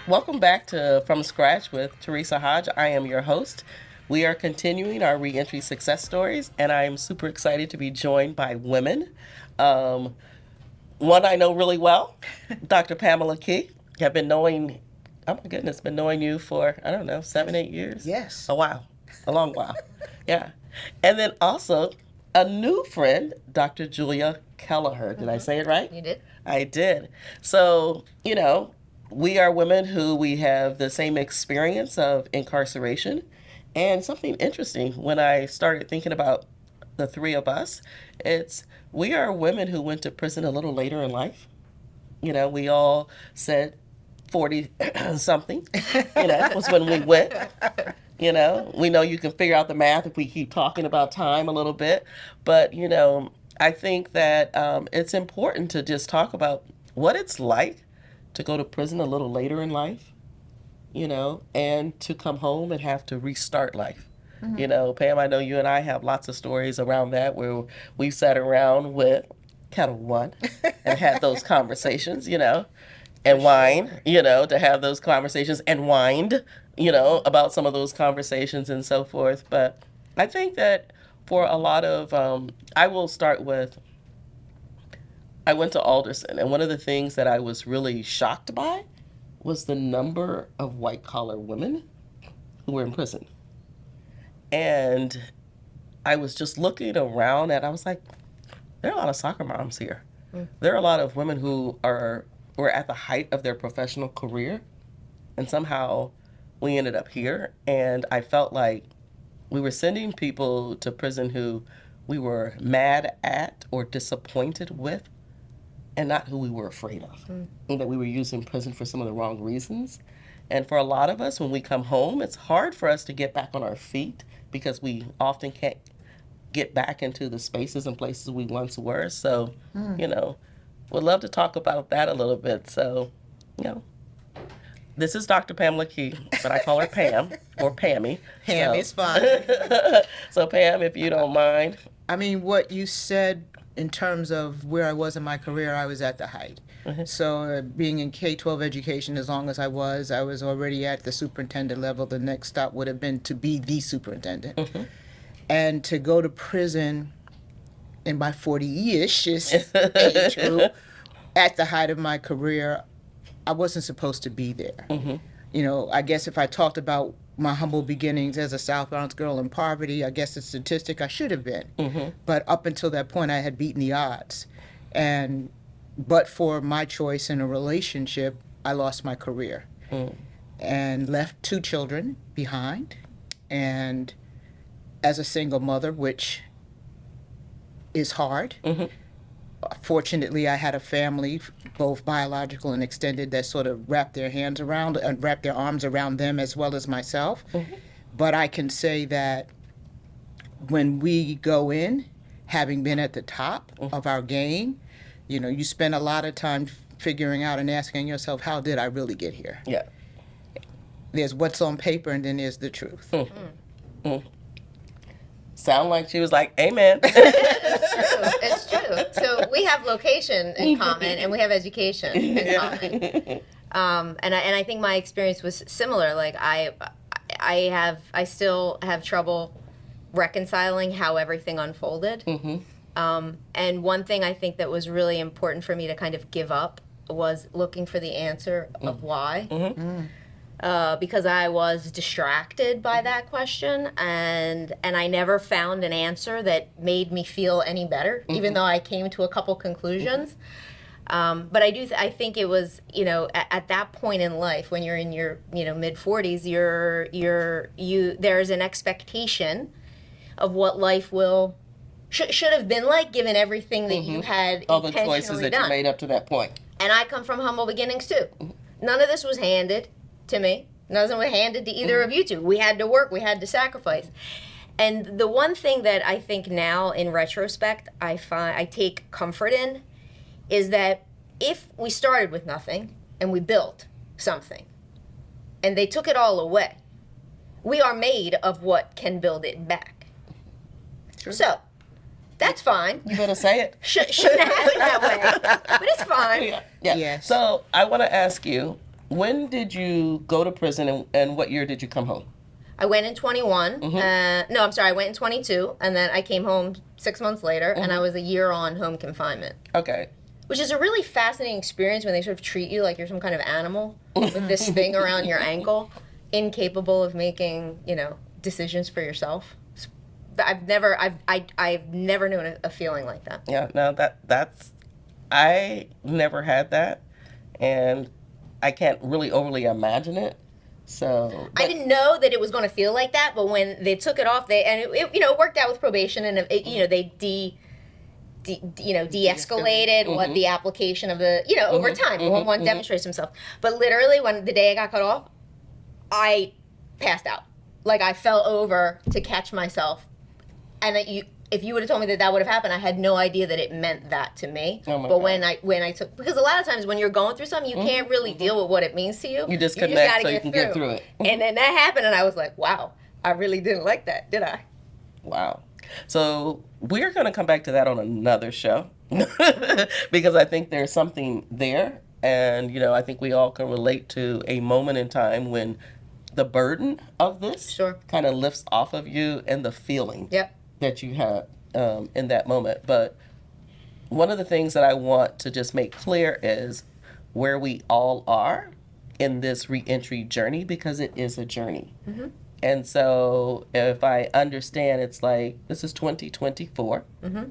Welcome back to From Scratch with Teresa Hodge. I am your host. We are continuing our reentry success stories, and I am super excited to be joined by women. Um, One I know really well, Dr. Pamela Key. Have been knowing, oh my goodness, been knowing you for, I don't know, 7, 8 years? Yes. A while, a long while. Yeah. And then also a new friend, Dr. Julia Kelleher. Did I say it right? You did. I did. So, we are women who we have the same experience of incarceration. And something interesting when I started thinking about the three of us, it's we are women who went to prison a little later in life. We all said 40 something, was when we went. We know you can figure out the math if we keep talking about time a little bit. But, I think that it's important to just talk about what it's like to go to prison a little later in life, and to come home and have to restart life. Pam, I know you and I have lots of stories around that where we sat around with Kettle One and had those conversations, and wine, to have those conversations and whined, about some of those conversations and so forth. But I think that for a lot of, I will start with, I went to Alderson, and one of the things that I was really shocked by was the number of white collar women who were in prison. And I was just looking around and I was like, there are a lot of soccer moms here. There are a lot of women who were at the height of their professional career, and somehow we ended up here. And I felt like we were sending people to prison who we were mad at or disappointed with, and not who we were afraid of. And that we were using prison for some of the wrong reasons. And for a lot of us, when we come home, it's hard for us to get back on our feet because we often can't get back into the spaces and places we once were. So, would love to talk about that a little bit. So, this is Dr. Pamela Key, but I call her Pam or Pammy. Pam is fine. So, Pam, if you don't mind. I mean, what you said in terms of where I was in my career, I was at the height. So being in K-12 education as long as I was already at the superintendent level. The next stop would have been to be the superintendent. And to go to prison in my 40-ish age group at the height of my career, I wasn't supposed to be there. I guess if I talked about my humble beginnings as a South Bronx girl in poverty, I guess the statistic I should have been. But up until that point, I had beaten the odds. But for my choice in a relationship, I lost my career and left 2 children behind. And as a single mother, which is hard, fortunately, I had a family, both biological and extended, that sort of wrapped their arms around them as well as myself. But I can say that when we go in, having been at the top of our game, you spend a lot of time figuring out and asking yourself, how did I really get here? Yeah. There's what's on paper, and then there's the truth. Sound like she was like, amen. It's true. So we have location in common, and we have education in common. And I think my experience was similar. Like I still have trouble reconciling how everything unfolded. And one thing I think that was really important for me to kind of give up was looking for the answer of why. Because I was distracted by that question, and I never found an answer that made me feel any better, even though I came to a couple conclusions. But I think it was, at that point in life, when you're in your, mid-40s, there's an expectation of what life should have been like, given everything that you had all the choices that you made up to that point. And I come from humble beginnings too. None of this was handed to me. Nothing was handed to either of you two. We had to work. We had to sacrifice. And the one thing that I think now, in retrospect, I take comfort in is that if we started with nothing and we built something, and they took it all away, we are made of what can build it back. True. So that's fine. You better say it. Shouldn't happen that way, but it's fine. Yeah. Yes. So I want to ask you, When did you go to prison, and what year did you come home? I went in 21. Mm-hmm. No, I'm sorry. I went in 22, and then I came home 6 months later, and I Mm-hmm. was a year on home confinement, Okay. which is a really fascinating experience when they sort of treat you like you're some kind of animal with this thing around your ankle, incapable of making, decisions for yourself. I've never known a feeling like that. Yeah. No, that's I never had that, and I can't really overly imagine it. So, I but didn't know that it was going to feel like that, but when they took it off, it worked out with probation, and they de-escalated what the application of the over time one demonstrates himself. But literally, when the day I got cut off, I passed out. Like I fell over to catch myself, and if you would have told me that would have happened, I had no idea that it meant that to me. Oh my but God. when I took, because a lot of times when you're going through something, you can't really deal with what it means to you. You just gotta connect so you can get through it. And then that happened, and I was like, wow, I really didn't like that, did I? Wow. So we're going to come back to that on another show because I think there's something there. And, I think we all can relate to a moment in time when the burden of this Sure. kind of lifts off of you and the feeling Yep. that you had in that moment. But one of the things that I want to just make clear is where we all are in this reentry journey, because it is a journey. Mm-hmm. And so if I understand, it's like, this is 2024. Mm-hmm.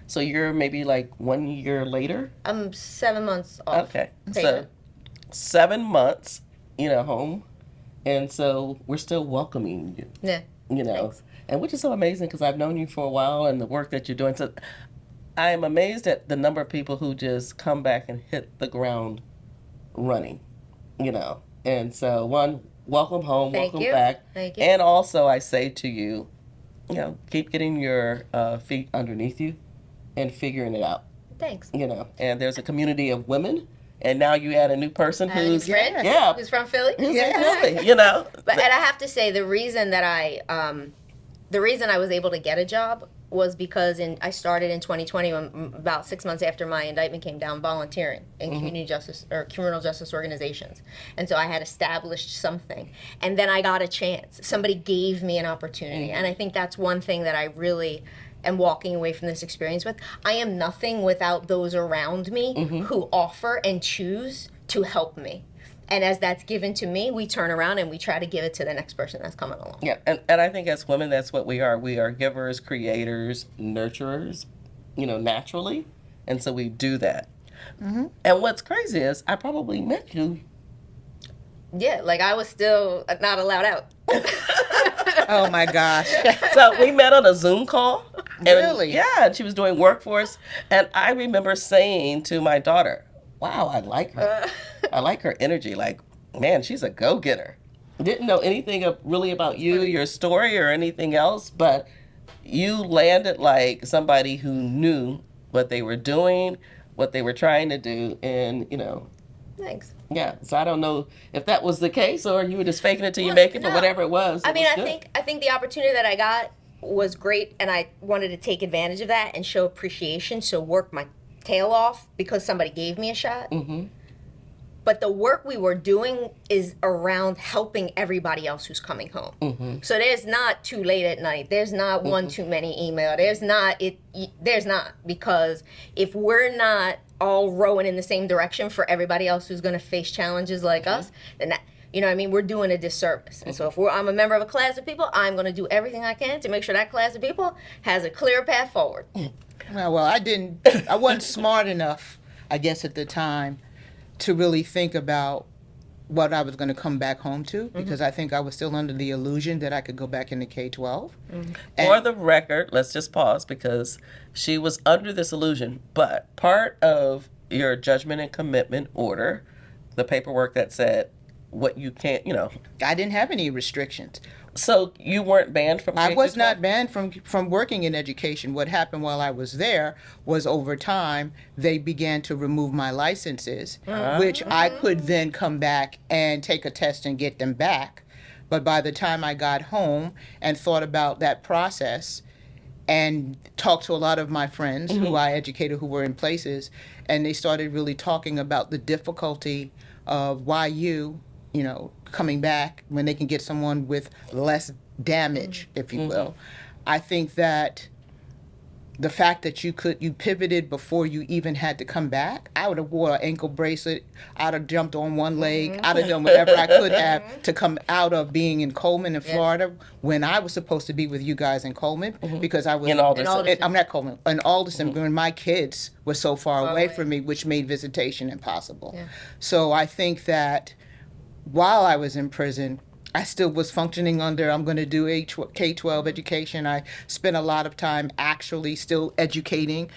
So you're maybe like 1 year later? I'm 7 months off. Okay. So payment. 7 months, home. And so we're still welcoming you, Yeah. Thanks. and which is so amazing because I've known you for a while and the work that you're doing. So I am amazed at the number of people who just come back and hit the ground running, And so one, welcome home, Thank welcome you. back. Thank you. And also I say to you, keep getting your feet underneath you and figuring it out, Thanks. And there's a community of women, and now you add a new person who's friend, yeah, who's from Philly. who's Yeah. from Philly, But and I have to say the reason that the reason I was able to get a job was because I started in 2020, about 6 months after my indictment came down, volunteering in community justice or criminal justice organizations, and so I had established something, and then I got a chance. Somebody gave me an opportunity, and I think that's one thing that I really am walking away from this experience with. I am nothing without those around me who offer and choose to help me. And as that's given to me, we turn around and we try to give it to the next person that's coming along. Yeah, and I think as women, that's what we are. We are givers, creators, nurturers, naturally. And so we do that. Mm-hmm. And what's crazy is I probably met you. Yeah, like I was still not allowed out. Oh my gosh. So we met on a Zoom call. And, Really? Yeah, and she was doing work for us. And I remember saying to my daughter, wow, I like her. I like her energy. Like, man, she's a go-getter. Didn't know anything really about you, your story, or anything else, but you landed like somebody who knew what they were doing, what they were trying to do, and, Thanks. yeah. So I don't know if that was the case or you were just faking it till you Well, make it, but no. whatever it was. I it mean, was I good. think the opportunity that I got was great, and I wanted to take advantage of that and show appreciation. So work my tail off because somebody gave me a shot. Mm-hmm. But the work we were doing is around helping everybody else who's coming home. Mm-hmm. So there's not too late at night. There's not one too many email. There's not because if we're not all rowing in the same direction for everybody else who's going to face challenges like us, then that, we're doing a disservice. And so if I'm a member of a class of people, I'm going to do everything I can to make sure that class of people has a clear path forward. Well, I wasn't smart enough, I guess, at the time to really think about what I was going to come back home to, because I think I was still under the illusion that I could go back into K-12. For the record, let's just pause because she was under this illusion, but part of your judgment and commitment order, the paperwork that said what you can't, I didn't have any restrictions. So you weren't banned from I was K-12? not banned from working in education. What happened while I was there was over time they began to remove my licenses, which I could then come back and take a test and get them back. But by the time I got home and thought about that process, and talked to a lot of my friends who I educated who were in places, and they started really talking about the difficulty of why you know, coming back when they can get someone with less damage, if you will. I think that the fact that you pivoted before you even had to come back, I would have wore an ankle bracelet, I'd have jumped on one leg, I'd have done whatever I could have to come out of being in Coleman in Florida when I was supposed to be with you guys in Coleman, because I was In Alderson. I'm not Coleman, in Alderson, when my kids were so far away from me, which made visitation impossible. So I think that while I was in prison, I still was functioning under, I'm going to do K-12 education. I spent a lot of time actually still educating,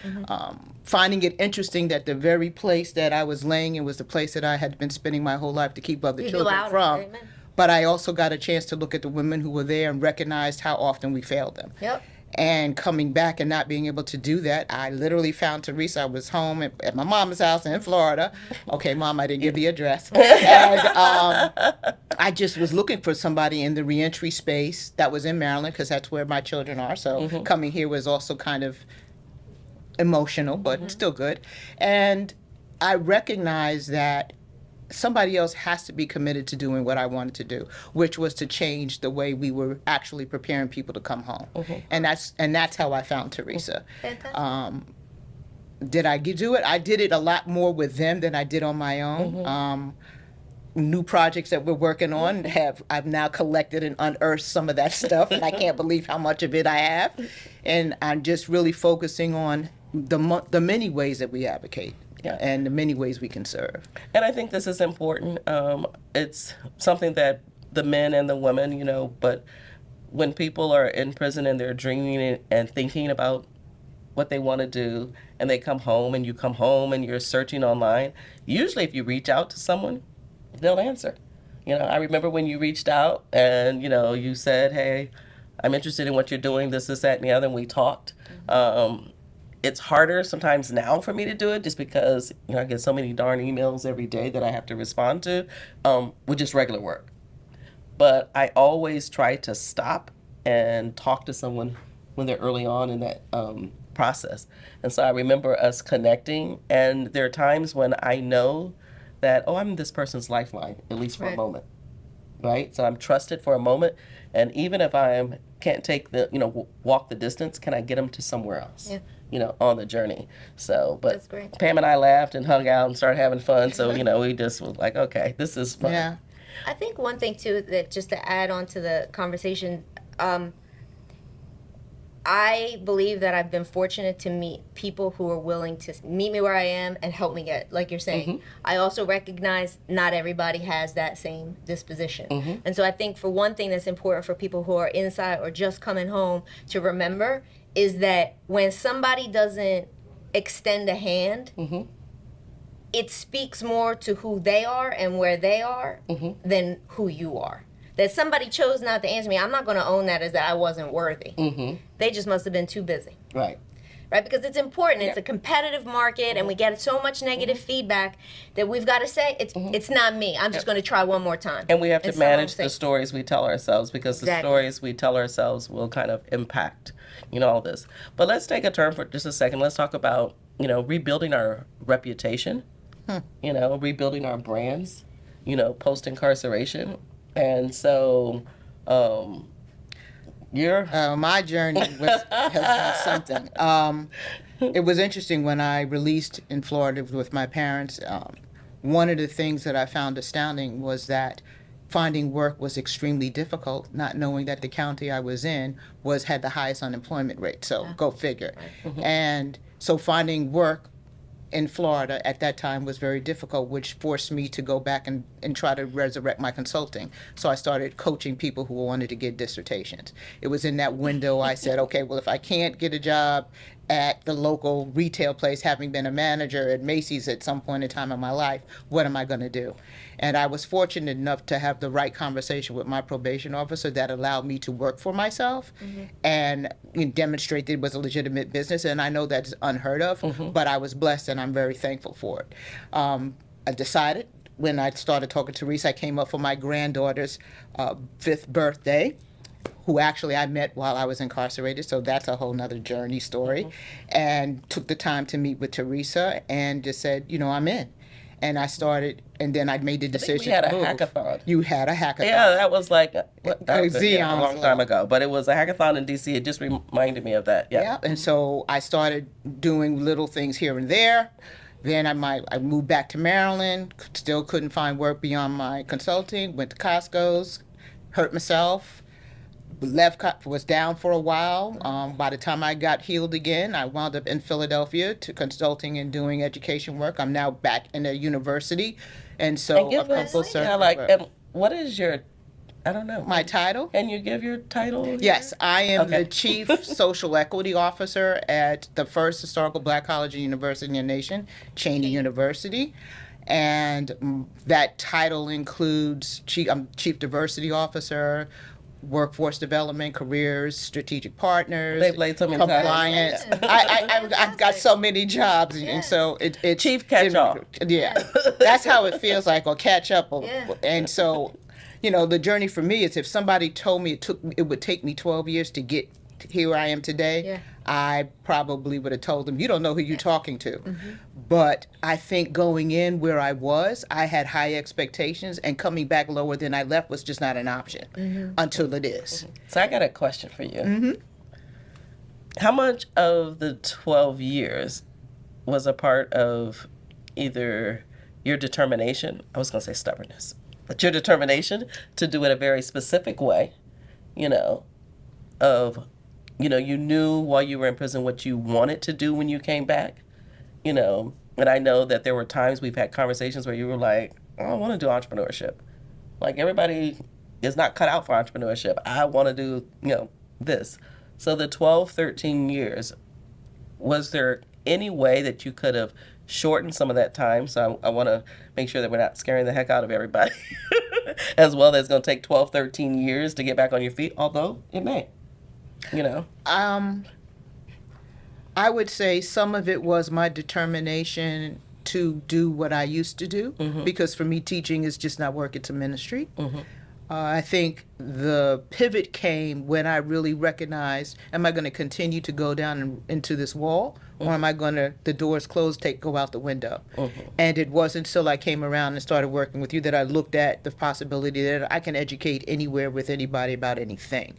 finding it interesting that the very place that I was laying in was the place that I had been spending my whole life to keep other You children allowed it, from. amen. But I also got a chance to look at the women who were there and recognized how often we failed them. Yep. And coming back and not being able to do that, I literally found Teresa. I was home at my mom's house in Florida. Okay, Mom, I didn't give the address. And I just was looking for somebody in the reentry space that was in Maryland, because that's where my children are. So coming here was also kind of emotional, but still good. And I recognized that somebody else has to be committed to doing what I wanted to do, which was to change the way we were actually preparing people to come home. And that's how I found Teresa. Fantastic. Did I do it? I did it a lot more with them than I did on my own. New projects that we're working on I've now collected and unearthed some of that stuff, and I can't believe how much of it I have. And I'm just really focusing on the many ways that we advocate. Yeah. And the many ways we can serve. And I think this is important. It's something that the men and the women, but when people are in prison and they're dreaming and thinking about what they want to do, and they come home and you come home and you're searching online, usually if you reach out to someone, they'll answer. I remember when you reached out and, you said, hey, I'm interested in what you're doing, this, that, and the other, and we talked. It's harder sometimes now for me to do it just because, I get so many darn emails every day that I have to respond to, with just regular work. But I always try to stop and talk to someone when they're early on in that process. And so I remember us connecting, and there are times when I know that, I'm this person's lifeline, at least for a moment, right? So I'm trusted for a moment, and even if I can't take walk the distance, can I get them to somewhere else? Yeah. On the journey. So, but That's great. Pam and I laughed and hung out and started having fun. So, we just was like, okay, this is fun. Yeah. I think one thing too, that just to add on to the conversation, I believe that I've been fortunate to meet people who are willing to meet me where I am and help me get, like you're saying. I also recognize not everybody has that same disposition. And so I think for one thing that's important for people who are inside or just coming home to remember is that when somebody doesn't extend a hand, it speaks more to who they are and where they are than who you are. That somebody chose not to answer me, I'm not going to own that as that I wasn't worthy. They just must have been too busy. Right. Right? Because it's important. It's a competitive market, and we get so much negative feedback that we've got to say, it's not me. I'm just going to try one more time. And we have to manage the stories we tell ourselves, because the stories we tell ourselves will kind of impact, all this. But let's take a turn for just a second. Let's talk about, rebuilding our reputation, rebuilding our brands, post-incarceration. And so, my journey has been something. It was interesting when I released in Florida with my parents. One of the things that I found astounding was that finding work was extremely difficult, not knowing that the county I was in had the highest unemployment rate. So go figure. And so finding work in Florida at that time was very difficult, which forced me to go back and try to resurrect my consulting. So I started coaching people who wanted to get dissertations. It was in that window I said, okay, well, if I can't get a job at the local retail place, having been a manager at Macy's at some point in time in my life, what am I going to do? And I was fortunate enough to have the right conversation with my probation officer that allowed me to work for myself and demonstrate that it was a legitimate business. And I know that's unheard of, but I was blessed and I'm very thankful for it. I decided when I started talking to Teresa, I came up for my granddaughter's 5th birthday, who actually I met while I was incarcerated. So that's a whole nother journey story. And took the time to meet with Teresa and just said, I'm in. And I started, and then I made the I think decision we had a to move. hackathon. You had a hackathon. Yeah, that was like a Xeons long time ago. But it was a hackathon in DC. It just reminded me of that. Yeah. Yeah, and so I started doing little things here and there. Then I moved back to Maryland. Still couldn't find work beyond my consulting. Went to Costco's, hurt myself. Was down for a while. By the time I got healed again, I wound up in Philadelphia to consulting and doing education work. I'm now back in a university, and so And give I've come us, full yeah, circle. like, and what is your, I don't know. My title? Can you give your title? Yes, I am Okay. the Chief Social Equity Officer at the first historical Black college and university in the nation, Cheney University. And that title includes I'm Chief Diversity Officer, Workforce Development, Careers, Strategic Partners, They've laid so many compliance. I've got so many jobs, and so it's Chief catch-all. Yeah, that's how it feels like, or catch up. Yeah. And so, the journey for me is if somebody told me it would take me 12 years to get here where I am today, Yeah. I probably would have told them, you don't know who you're talking to. But I think going in where I was, I had high expectations, and coming back lower than I left was just not an option until it is. So I got a question for you. How much of the 12 years was a part of either your determination, I was going to say stubbornness, but your determination to do it a very specific way, you knew while you were in prison what you wanted to do when you came back, and I know that there were times we've had conversations where you were like, I don't want to do entrepreneurship. Like, everybody is not cut out for entrepreneurship. I want to do, this. So the 12, 13 years, was there any way that you could have shortened some of that time? So I want to make sure that we're not scaring the heck out of everybody as well. That it's going to take 12, 13 years to get back on your feet, although it may. I would say some of it was my determination to do what I used to do, because for me, teaching is just not work, it's a ministry. I think the pivot came when I really recognized, am I going to continue to go down into this wall, or am I going to, the doors closed, go out the window? And it wasn't until I came around and started working with you that I looked at the possibility that I can educate anywhere with anybody about anything.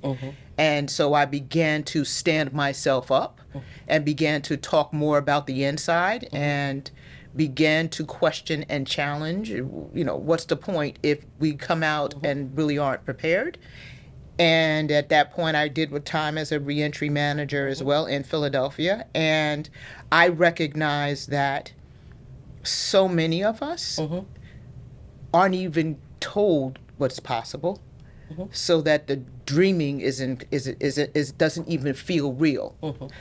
And so I began to stand myself up and began to talk more about the inside and began to question and challenge, what's the point if we come out and really aren't prepared? And at that point, I did with time as a reentry manager as well in Philadelphia. And I recognized that so many of us aren't even told what's possible, so that the dreaming doesn't even feel real.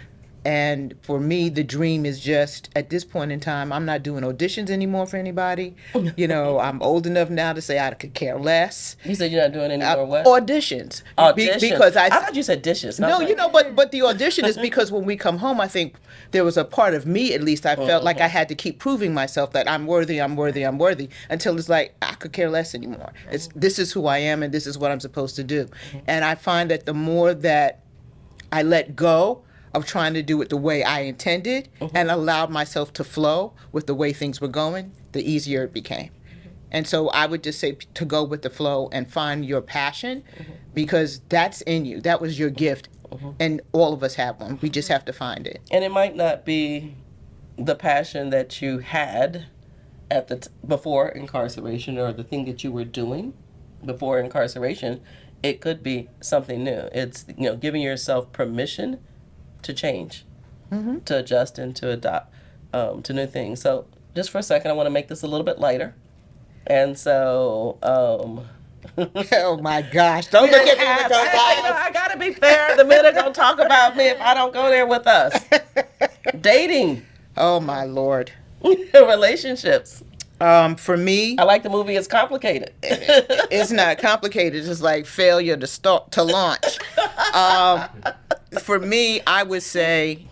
And for me, the dream is just, at this point in time, I'm not doing auditions anymore for anybody. I'm old enough now to say I could care less. You said you're not doing any more what? Auditions. Auditions. Because I thought you said dishes. No, but the audition is because when we come home, I think there was a part of me, at least, I felt like I had to keep proving myself that I'm worthy, until it's like, I could care less anymore. This is who I am, and this is what I'm supposed to do. And I find that the more that I let go of trying to do it the way I intended and allowed myself to flow with the way things were going, the easier it became. And so I would just say to go with the flow and find your passion, because that's in you. That was your gift, and all of us have one. We just have to find it. And it might not be the passion that you had at before incarceration, or the thing that you were doing before incarceration. It could be something new. It's giving yourself permission to change, to adjust, and to adopt to new things. So just for a second, I want to make this a little bit lighter. And so, oh my gosh! Don't look at me with those eyes. I gotta be fair. The men are gonna talk about me if I don't go there with us. Dating, Oh my Lord! relationships. For me, I like the movie. It's complicated. it's not complicated. It's like failure to launch. For me, I would say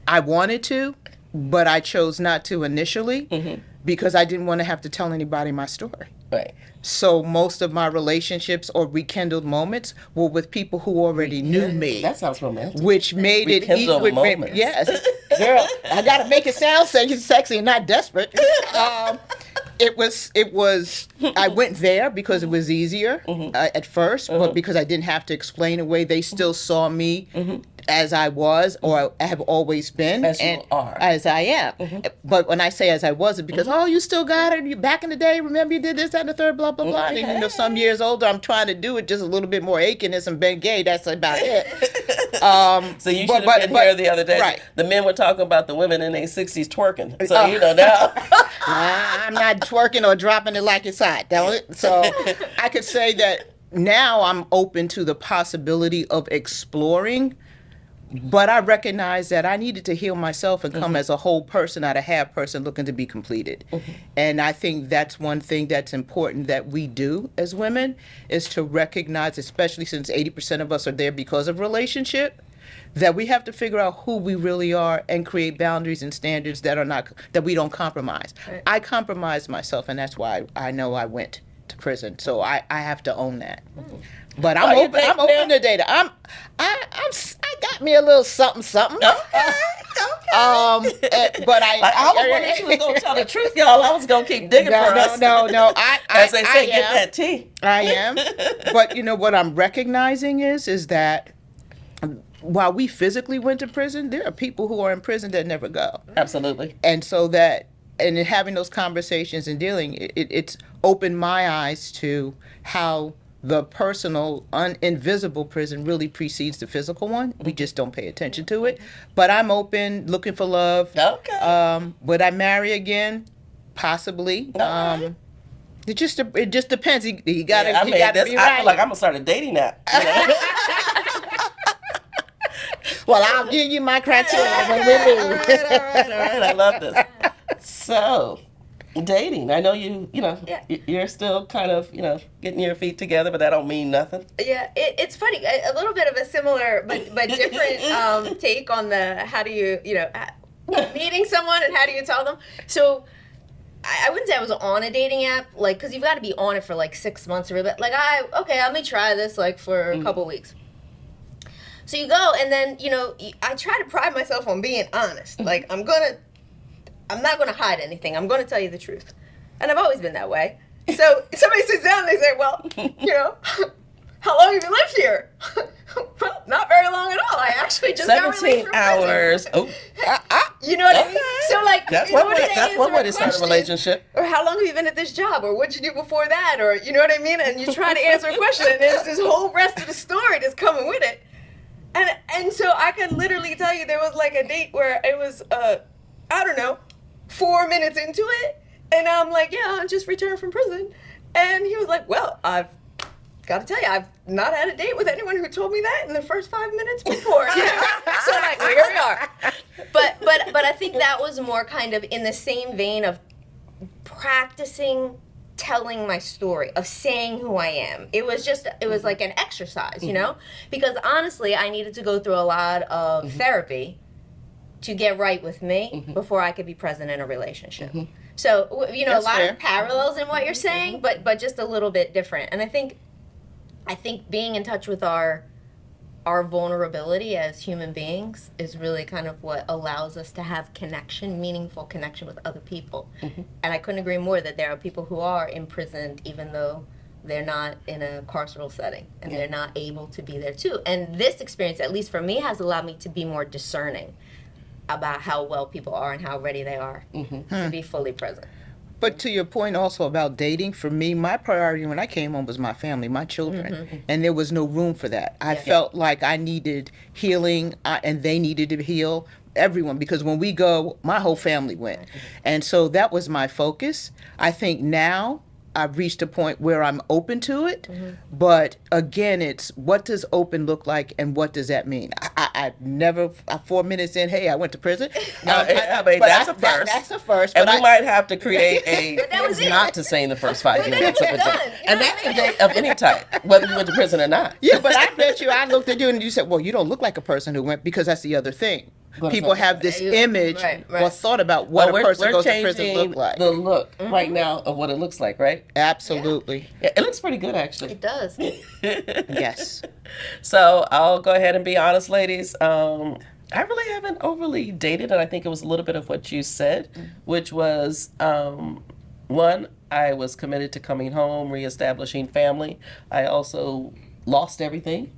I wanted to, but I chose not to initially because I didn't want to have to tell anybody my story. Right. So most of my relationships or rekindled moments were with people who already knew me. That sounds romantic. Which made it Rekindled moments. yes, girl, I gotta make it sound sexy and not desperate. It was. I went there because it was easier at first, but because I didn't have to explain away, they still saw me as I was, or I have always been, As you are. as I am. But when I say as I was, it's because you still got it. You back in the day, remember you did this, that, and the third, blah blah blah. And some years older, I'm trying to do it just a little bit more aching and some Ben Gay. That's about it. So you should have been here the other day. Right. The men were talking about the women in their 60s twerking. So now. I'm not twerking or dropping it like it's hot. So I could say that now I'm open to the possibility of exploring, but I recognize that I needed to heal myself and come as a whole person, not a half person looking to be completed. And I think that's one thing that's important that we do as women, is to recognize, especially since 80% of us are there because of relationship, that we have to figure out who we really are and create boundaries and standards that we don't compromise. Right. I compromised myself, and that's why I know I went to prison. So I have to own that. But I'm open. I'm open to data. I got me a little something. Okay. But I was wondering if she was going to tell the truth, y'all. I was going to keep digging for us. No. As they say, get that tea. I am. But what I'm recognizing is that while we physically went to prison, there are people who are in prison that never go. Absolutely. And so and in having those conversations and dealing, it's opened my eyes to how the personal, invisible prison really precedes the physical one. We just don't pay attention to it. But I'm open, looking for love. Okay. Would I marry again? Possibly. Right. It just depends. He got to I be feel right. like I'm going to start a dating app. Well, I'll give you my criteria when we leave. All right. I love this. So, dating. I know you're still kind of, getting your feet together, but that don't mean nothing. Yeah, it's funny. A little bit of a similar but different take on the how do you, meeting someone and how do you tell them. So I wouldn't say I was on a dating app, like, because you've got to be on it for like 6 months or a bit. Like, let me try this like for a couple weeks. So you go, and then, I try to pride myself on being honest. Like, I'm not going to hide anything. I'm going to tell you the truth. And I've always been that way. So somebody sits down and they say, well, how long have you lived here? Well, not very long at all. I actually just got released 17 from hours. prison. Oh, You know what I mean? So, like, that's in order one way. to That's one answer way a to start a question, relationship. or how long have you been at this job, or what'd you do before that, or you know what I mean? And you try to answer a question, and there's this whole rest of the story that's coming with it. And so I can literally tell you there was like a date where it was, 4 minutes into it, and I'm like, yeah, I just returned from prison. And he was like, well, I've got to tell you, I've not had a date with anyone who told me that in the first 5 minutes before. So like, well, here we are. But I think that was more kind of in the same vein of practicing telling my story, of saying who I am. It was like an exercise, because honestly, I needed to go through a lot of therapy to get right with me before I could be present in a relationship. So, a That's lot fair. of parallels in what you're saying, but just a little bit different. And I think being in touch with our vulnerability as human beings is really kind of what allows us to have meaningful connection with other people. And I couldn't agree more that there are people who are imprisoned even though they're not in a carceral setting, and they're not able to be there too. And this experience, at least for me, has allowed me to be more discerning about how well people are and how ready they are to be fully present. But to your point also about dating, for me, my priority when I came home was my family, my children. And there was no room for that. I felt like I needed healing, and they needed to heal, everyone, because when we go, my whole family went. And so that was my focus. I think now I've reached a point where I'm open to it. But again, it's what does open look like, and what does that mean? I've never, 4 minutes in, hey, I went to prison. That's a first. That's a first. And but we might have to create a that was it. not to say in the first 5 minutes of a done. date. And that's a date of any type, whether you went to prison or not. Yeah, but I bet you, I looked at you and you said, well, you don't look like a person who went, because that's the other thing. people have this image Right. or thought about what a person goes to prison changing look like. the look right now of what it looks like, right? Absolutely. Yeah, it looks pretty good, actually. It does. Yes. So I'll go ahead and be honest, ladies. I really haven't overly dated, and I think it was a little bit of what you said, which was one, I was committed to coming home, reestablishing family. I also lost everything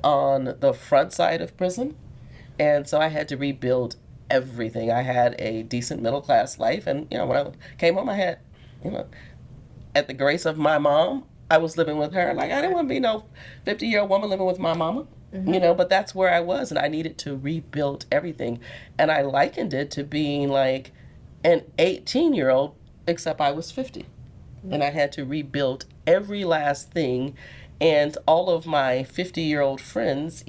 on the front side of prison, and so I had to rebuild everything. I had a decent middle class life, and when I came home, I had, you know, at the grace of my mom, I was living with her. Like, I didn't want to be no 50-year-old woman living with my mama, but that's where I was, and I needed to rebuild everything. And I likened it to being like an 18-year-old, except I was 50. And I had to rebuild every last thing. And all of my 50-year-old friends,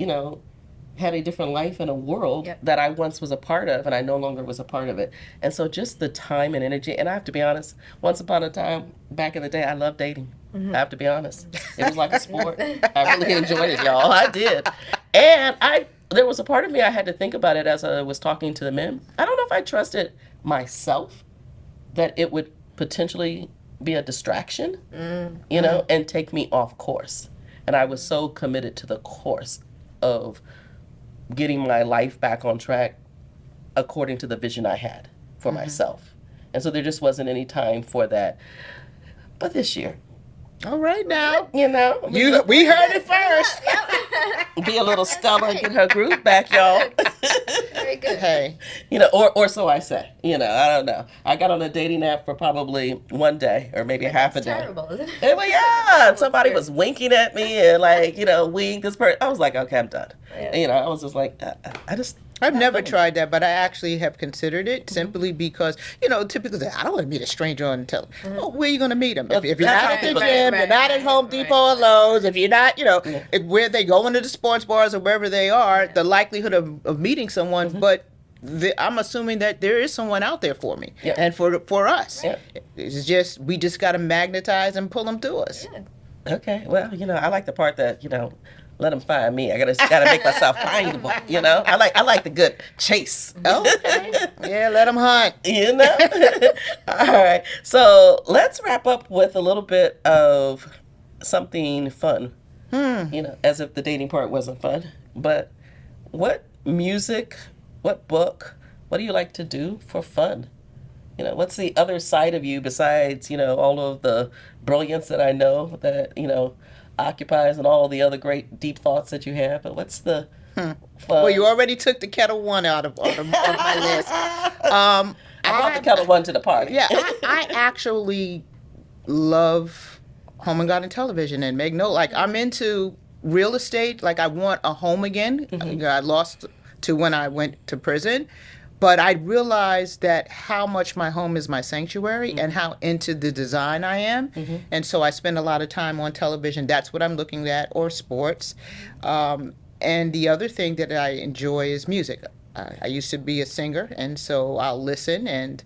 had a different life in a world that I once was a part of, and I no longer was a part of it. And so just the time and energy, and I have to be honest, once upon a time, back in the day, I loved dating. I have to be honest. It was like a sport. I really enjoyed it, y'all. I did. And there was a part of me, I had to think about it as I was talking to the men. I don't know if I trusted myself that it would potentially be a distraction, and take me off course. And I was so committed to the course of getting my life back on track according to the vision I had for myself. And so there just wasn't any time for that. But this year, All right now. we heard it first. be a little Stella and get her groove back, y'all. Very good. Hey. Or so I say. I don't know. I got on a dating app for probably one day or maybe half a day. Terrible, isn't it? And yeah, somebody was winking at me and wink this person. I was like, okay, I'm done. Yeah. I was just like, I've never tried that, but I actually have considered it simply because, typically I don't want to meet a stranger on television. Oh, where are you going to meet them? If you're not at the gym, you're not at Home Depot or Lowe's, if you're not, where they go into the sports bars or wherever they are, the likelihood of meeting someone, but I'm assuming that there is someone out there for me and for us. Yeah. It's just, we just got to magnetize and pull them to us. Yeah. okay, well, I like the part that, let them find me. I gotta make myself findable. I like the good chase. Okay. Yeah, let them hunt. All right. So let's wrap up with a little bit of something fun. As if the dating part wasn't fun. But what music, what book, what do you like to do for fun? What's the other side of you besides, all of the brilliance that I know that, occupies and all the other great deep thoughts that you have? But what's the fun? Well, you already took the Kettle One out of my list. I brought the Kettle One to the party. Yeah, I actually love home and garden television and make note. Like, I'm into real estate. Like, I want a home again. I lost to when I went to prison. But I realized that how much my home is my sanctuary and how into the design I am. And so I spend a lot of time on television. That's what I'm looking at, or sports. And the other thing that I enjoy is music. I used to be a singer, and so I'll listen and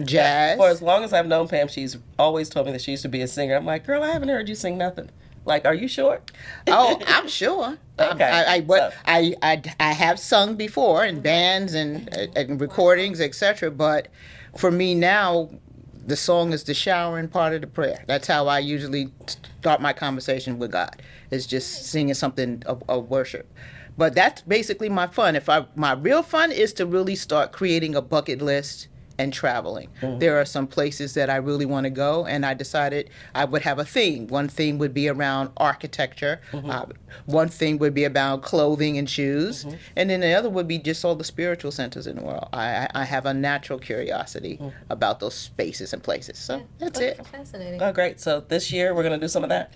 jazz. For as long as I've known Pam, she's always told me that she used to be a singer. I'm like, girl, I haven't heard you sing nothing. Like, are you sure? Oh, I'm sure. Okay. I have sung before in bands and recordings, etc. But for me now, the song is the showering part of the prayer. That's how I usually start my conversation with God. Is just singing something of worship. But that's basically my fun. My real fun is to really start creating a bucket list and traveling. There are some places that I really want to go, and I decided I would have a theme. One theme would be around architecture. One thing would be about clothing and shoes. And then the other would be just all the spiritual centers in the world. I have a natural curiosity about those spaces and places. So that's it. Fascinating. Oh, great. So this year we're going to do some of that?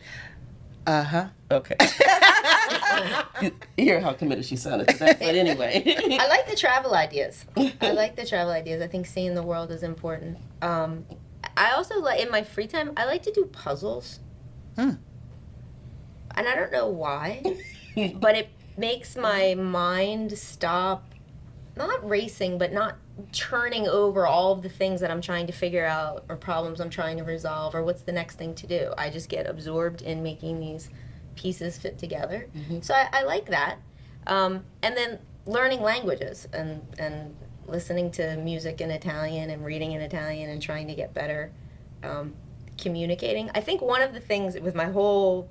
Uh-huh. Okay. You hear how committed she sounded to that. But anyway. I like the travel ideas. I think seeing the world is important. I also like, in my free time, I like to do puzzles. And I don't know why, but it makes my mind stop, not racing, but not churning over all of the things that I'm trying to figure out, or problems I'm trying to resolve, or what's the next thing to do. I just get absorbed in making these pieces fit together. So I like that. And then learning languages and listening to music in Italian and reading in Italian and trying to get better communicating. I think one of the things with my whole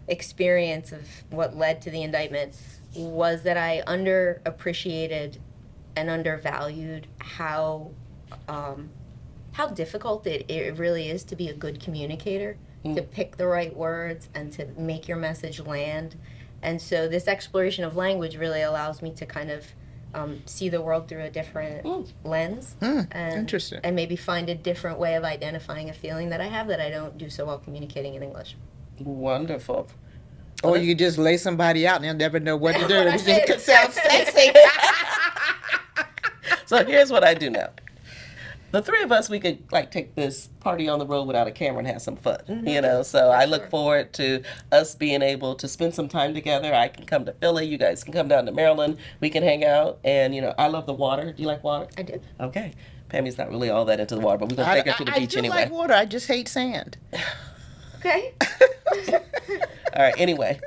experience of what led to the indictment was that I underappreciated and undervalued how difficult it really is to be a good communicator, to pick the right words and to make your message land. And so this exploration of language really allows me to kind of see the world through a different lens, and Interesting. and maybe find a different way of identifying a feeling that I have that I don't do so well communicating in English. Wonderful. Or you just lay somebody out and they'll never know what to do. What I said. It sounds sexy. So here's what I do now. The three of us, we could like take this party on the road without a camera and have some fun, you know. So I look forward to us being able to spend some time together. I can come to Philly, you guys can come down to Maryland, we can hang out, and you know, I love the water. Do you like water? I do. Okay. Pammy's not really all that into the water, but we're gonna take her to the beach I do anyway. like water. I just hate sand. Okay. All right, anyway,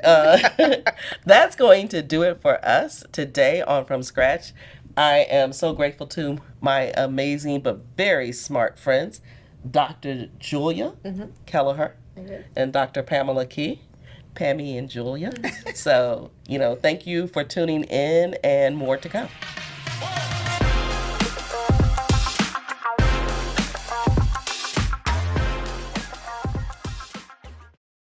that's going to do it for us today on From Scratch. I am so grateful to my amazing but very smart friends, Dr. Julia Kelleher and Dr. Pamela Key, Pammy and Julia. So, you know, thank you for tuning in and more to come.